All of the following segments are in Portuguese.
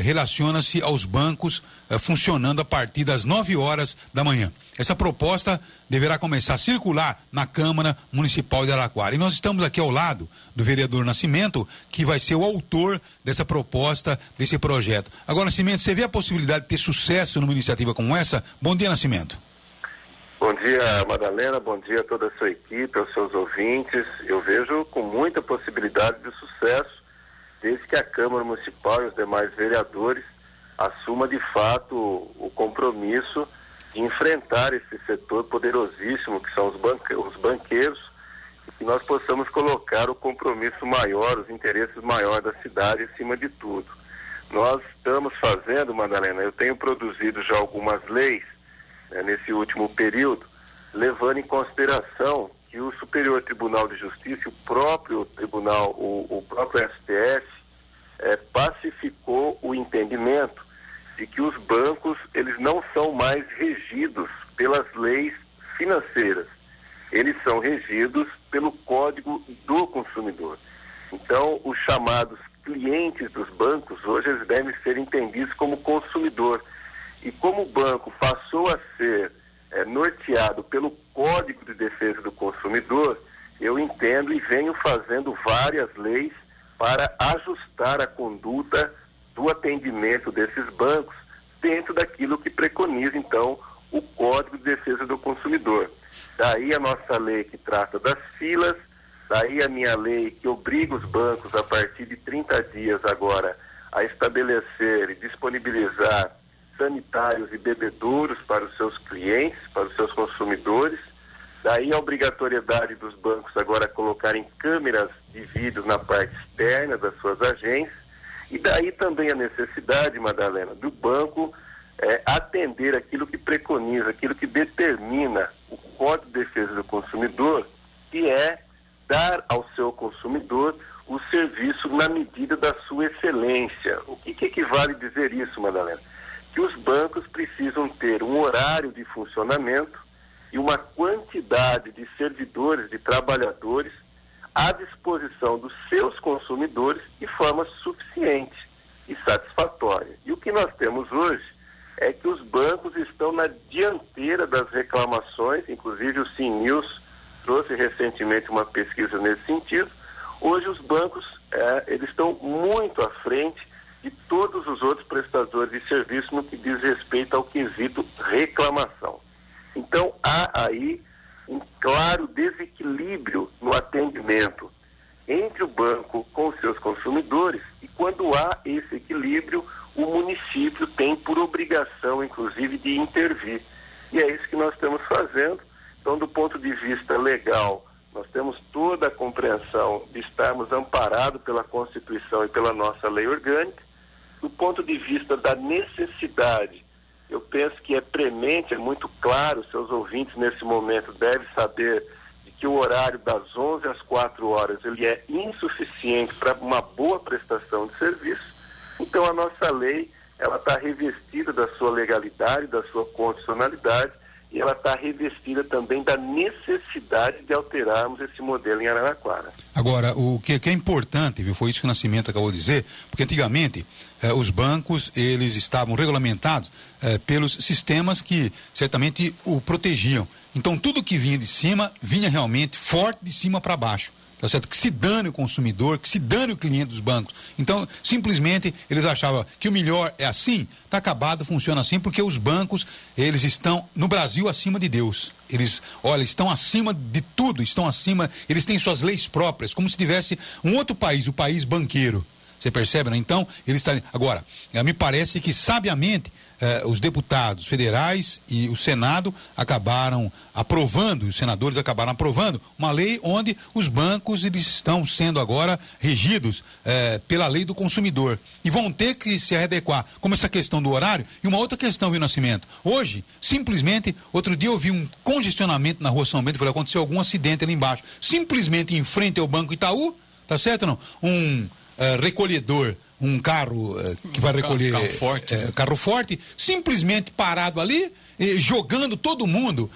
relaciona-se aos bancos funcionando a partir das 9 horas da manhã. Essa proposta deverá começar a circular na Câmara Municipal de Araraquara. E nós estamos aqui ao lado do vereador Nascimento, que vai ser o autor dessa proposta, desse projeto. Agora, Nascimento, você vê a possibilidade de ter sucesso numa iniciativa como essa? Bom dia, Nascimento. Bom dia, Madalena, bom dia a toda a sua equipe, aos seus ouvintes. Eu vejo com muita possibilidade de sucesso, desde que a Câmara Municipal e os demais vereadores assuma de fato o compromisso de enfrentar esse setor poderosíssimo que são os banqueiros, e que nós possamos colocar o compromisso maior, os interesses maiores da cidade acima de tudo. Nós estamos fazendo, Madalena, eu tenho produzido já algumas leis nesse último período, levando em consideração que o Superior Tribunal de Justiça, o próprio Tribunal, o próprio STF, pacificou o entendimento de que os bancos, eles não são mais regidos pelas leis financeiras, eles são regidos pelo Código do Consumidor. Então, os chamados clientes dos bancos, hoje eles devem ser entendidos como consumidor. E como o banco passou a ser norteado pelo Código de Defesa do Consumidor, eu entendo e venho fazendo várias leis para ajustar a conduta do atendimento desses bancos dentro daquilo que preconiza, então, o Código de Defesa do Consumidor. Daí a nossa lei que trata das filas, daí a minha lei que obriga os bancos, a partir de 30 dias agora, a estabelecer e disponibilizar sanitários e bebedouros para os seus clientes, para os seus consumidores. Daí a obrigatoriedade dos bancos agora colocarem câmeras de vídeo na parte externa das suas agências. E daí também a necessidade, Madalena, do banco atender aquilo que preconiza, aquilo que determina o Código de Defesa do Consumidor, que é dar ao seu consumidor o serviço na medida da sua excelência. O que equivale dizer isso, Madalena? Que os bancos precisam ter um horário de funcionamento e uma quantidade de servidores, de trabalhadores à disposição dos seus consumidores de forma suficiente e satisfatória. E o que nós temos hoje é que os bancos estão na dianteira das reclamações, inclusive o Sim News trouxe recentemente uma pesquisa nesse sentido. Hoje os bancos eles estão muito à frente de todos os outros prestadores de serviço no que diz respeito ao quesito reclamação. Então, há aí um claro desequilíbrio no atendimento entre o banco com os seus consumidores, e quando há esse equilíbrio, o município tem por obrigação, inclusive, de intervir. E é isso que nós estamos fazendo. Então, do ponto de vista legal, nós temos toda a compreensão de estarmos amparados pela Constituição e pela nossa lei orgânica. Do ponto de vista da necessidade, eu penso que é premente, é muito claro, seus ouvintes nesse momento devem saber de que o horário das 11 às 4 horas ele é insuficiente para uma boa prestação de serviço. Então a nossa lei, ela está revestida da sua legalidade, da sua constitucionalidade, e ela está revestida também da necessidade de alterarmos esse modelo em Araraquara. Agora, o que é importante, viu, foi isso que o Nascimento acabou de dizer, porque antigamente os bancos, eles estavam regulamentados pelos sistemas que certamente o protegiam. Então, tudo que vinha de cima, vinha realmente forte de cima para baixo. Tá certo? Que se dane o consumidor, que se dane o cliente dos bancos. Então, simplesmente, eles achavam que o melhor é assim, tá acabado, funciona assim, porque os bancos, eles estão no Brasil acima de Deus. Eles, olha, estão acima de tudo, estão acima, eles têm suas leis próprias, como se tivesse um outro país, o país banqueiro. Você percebe, né? Então, eles estão... Agora, me parece que, sabiamente, os deputados federais e o Senado acabaram aprovando, os senadores acabaram aprovando uma lei onde os bancos, eles estão sendo agora regidos pela lei do consumidor. E vão ter que se adequar, como essa questão do horário. E uma outra questão, viu, Nascimento? Hoje, simplesmente, outro dia eu vi um congestionamento na Rua São Bento, falei, aconteceu algum acidente ali embaixo. Simplesmente em frente ao Banco Itaú, tá certo ou não? Um recolhedor, um carro que vai recolher carro forte, simplesmente parado ali, jogando todo mundo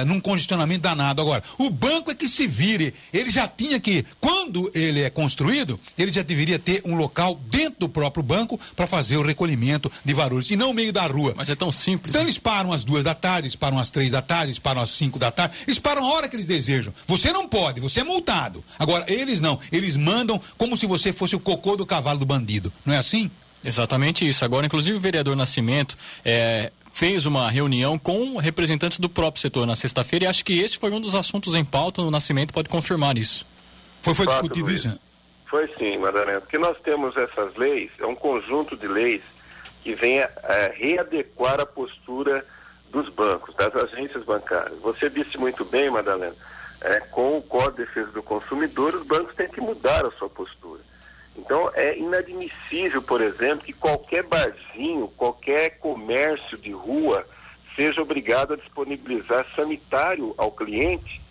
num congestionamento danado. Agora, o banco é que se vire. Ele já tinha que, quando ele é construído, ele já deveria ter um local dentro do próprio banco para fazer o recolhimento de valores, e não no meio da rua. Mas é tão simples. Então eles param às 2 da tarde, eles param às 3 da tarde, eles param às 5 da tarde, eles param a hora que eles desejam. Você não pode, você é multado. Agora, eles não, eles mandam como se você fosse o cocô do cavalo do bandido. Não é assim? Exatamente isso. Agora, inclusive, o vereador Nascimento fez uma reunião com representantes do próprio setor na sexta-feira, e acho que esse foi um dos assuntos em pauta. O Nascimento pode confirmar isso. Foi discutido isso? Foi sim, Madalena, porque nós temos essas leis, é um conjunto de leis que vem readequar a postura dos bancos, das agências bancárias. Você disse muito bem, Madalena, com o Código de Defesa do Consumidor, os bancos têm que mudar a sua postura. Então, é inadmissível, por exemplo, que qualquer barzinho, qualquer comércio de rua seja obrigado a disponibilizar sanitário ao cliente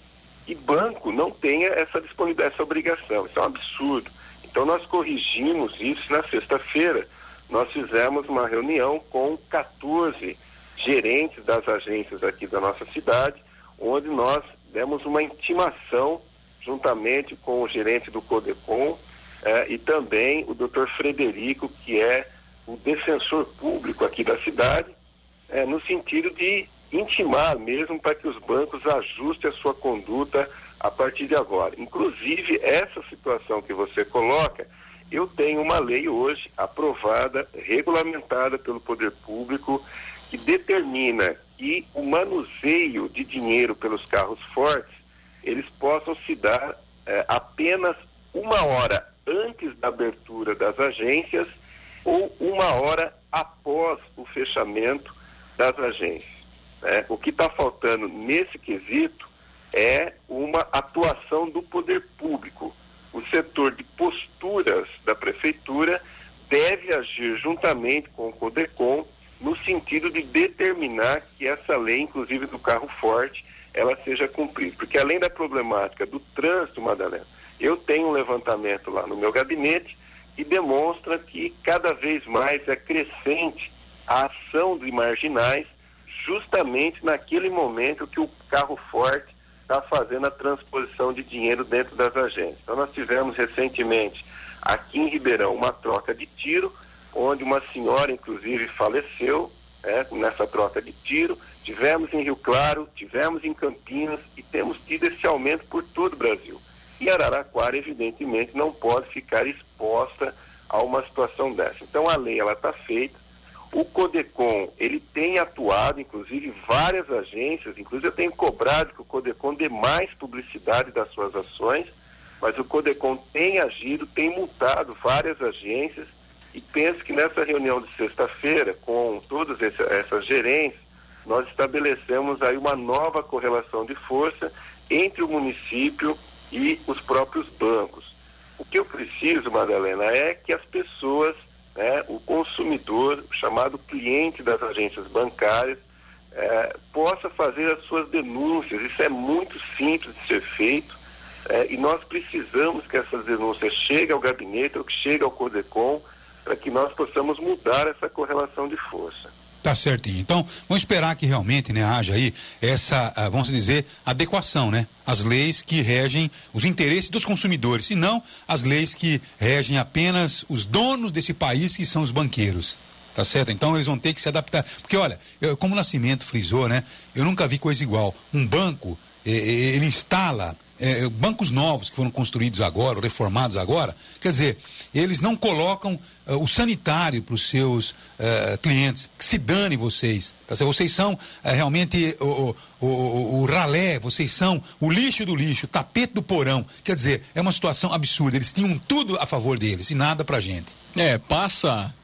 e banco não tenha essa obrigação. Isso é um absurdo. Então, nós corrigimos isso na sexta-feira. Nós fizemos uma reunião com 14 gerentes das agências aqui da nossa cidade, onde nós demos uma intimação juntamente com o gerente do Codecom, e também o Dr. Frederico, que é o defensor público aqui da cidade, no sentido de intimar mesmo para que os bancos ajustem a sua conduta a partir de agora. Inclusive, essa situação que você coloca, eu tenho uma lei hoje aprovada, regulamentada pelo Poder Público, que determina que o manuseio de dinheiro pelos carros fortes, eles possam se dar apenas 1 hora antes da abertura das agências ou 1 hora após o fechamento das agências. O que está faltando nesse quesito é uma atuação do poder público. O setor de posturas da prefeitura deve agir juntamente com o Codecom no sentido de determinar que essa lei, inclusive do carro forte, ela seja cumprida. Porque além da problemática do trânsito, Madalena, eu tenho um levantamento lá no meu gabinete que demonstra que cada vez mais é crescente a ação de marginais justamente naquele momento que o carro forte está fazendo a transposição de dinheiro dentro das agências. Então nós tivemos recentemente aqui em Ribeirão uma troca de tiro, onde uma senhora inclusive faleceu nessa troca de tiro. Tivemos em Rio Claro, tivemos em Campinas e temos tido esse aumento por todo o Brasil. E Araraquara, evidentemente, não pode ficar exposta a uma situação dessa. Então, a lei, ela está feita. O Codecom, ele tem atuado, inclusive, várias agências. Inclusive, eu tenho cobrado que o Codecom dê mais publicidade das suas ações, mas o Codecom tem agido, tem multado várias agências, e penso que nessa reunião de sexta-feira, com todas essas gerências, nós estabelecemos aí uma nova correlação de força entre o município e os próprios bancos. O que eu preciso, Madalena, é que as pessoas, o consumidor, o chamado cliente das agências bancárias, possa fazer as suas denúncias. Isso é muito simples de ser feito, e nós precisamos que essas denúncias cheguem ao gabinete ou que cheguem ao Codecom para que nós possamos mudar essa correlação de força. Tá certinho. Então, vamos esperar que realmente, haja aí essa, vamos dizer, adequação, às leis que regem os interesses dos consumidores, e não as leis que regem apenas os donos desse país, que são os banqueiros. Tá certo? Então, eles vão ter que se adaptar. Porque, olha, como o Nascimento frisou, eu nunca vi coisa igual. Um banco, ele instala bancos novos que foram construídos agora, reformados agora, quer dizer, eles não colocam o sanitário para os seus clientes. Que se dane vocês, tá certo? Vocês são realmente o ralé, vocês são o lixo do lixo, o tapete do porão. Quer dizer, é uma situação absurda. Eles tinham tudo a favor deles e nada pra gente. Passa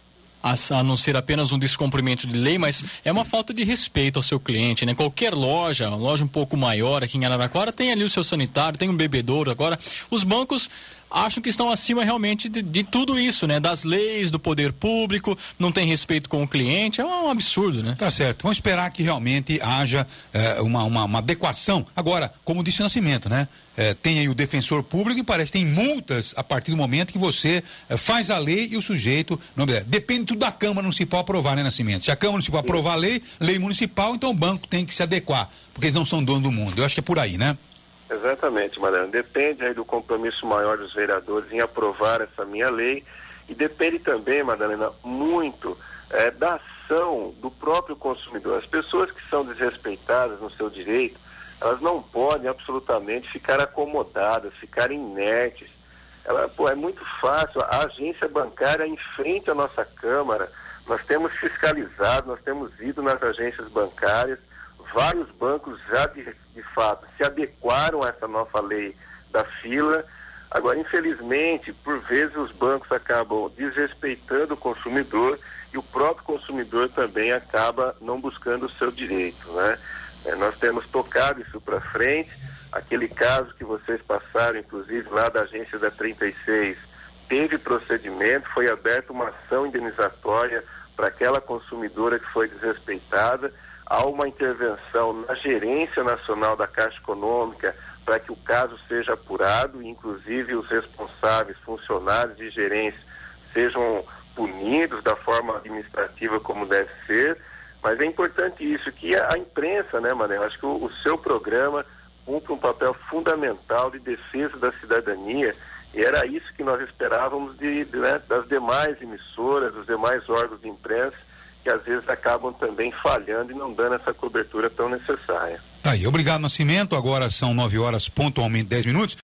a não ser apenas um descumprimento de lei, mas é uma falta de respeito ao seu cliente, Qualquer loja, uma loja um pouco maior aqui em Araraquara, tem ali o seu sanitário, tem um bebedouro. Agora, os bancos acham que estão acima realmente de tudo isso, né? Das leis, do poder público, não tem respeito com o cliente, é um absurdo, né? Tá certo, vamos esperar que realmente haja uma adequação. Agora, como disse o Nascimento, né? Tem aí o defensor público e parece que tem multas a partir do momento que você faz a lei e o sujeito, depende tudo da Câmara Municipal aprovar, né, Nascimento? Se a Câmara Municipal aprovar a lei municipal, então o banco tem que se adequar, porque eles não são donos do mundo. Eu acho que é por aí, né? Exatamente, Mariana. Depende aí do compromisso maior dos vereadores em aprovar essa minha lei e depende também, Madalena, muito da ação do próprio consumidor. As pessoas que são desrespeitadas no seu direito, elas não podem absolutamente ficar acomodadas, ficar inertes. É muito fácil. A agência bancária em frente à nossa Câmara, nós temos fiscalizado, nós temos ido nas agências bancárias, vários bancos já de fato se adequaram a essa nova lei da fila. Agora, infelizmente, por vezes os bancos acabam desrespeitando o consumidor e o próprio consumidor também acaba não buscando o seu direito, né? Nós temos tocado isso para frente. Aquele caso que vocês passaram, inclusive lá da agência da 36, teve procedimento, foi aberta uma ação indenizatória para aquela consumidora que foi desrespeitada. Há uma intervenção na gerência nacional da Caixa Econômica para que o caso seja apurado, inclusive os responsáveis, funcionários de gerência, sejam punidos da forma administrativa como deve ser. Mas é importante isso, que a imprensa, né, Mané? Acho que o seu programa cumpre um papel fundamental de defesa da cidadania e era isso que nós esperávamos das demais emissoras, dos demais órgãos de imprensa, que às vezes acabam também falhando e não dando essa cobertura tão necessária. Tá aí, obrigado, Nascimento. Agora são 9 horas pontualmente 10 minutos.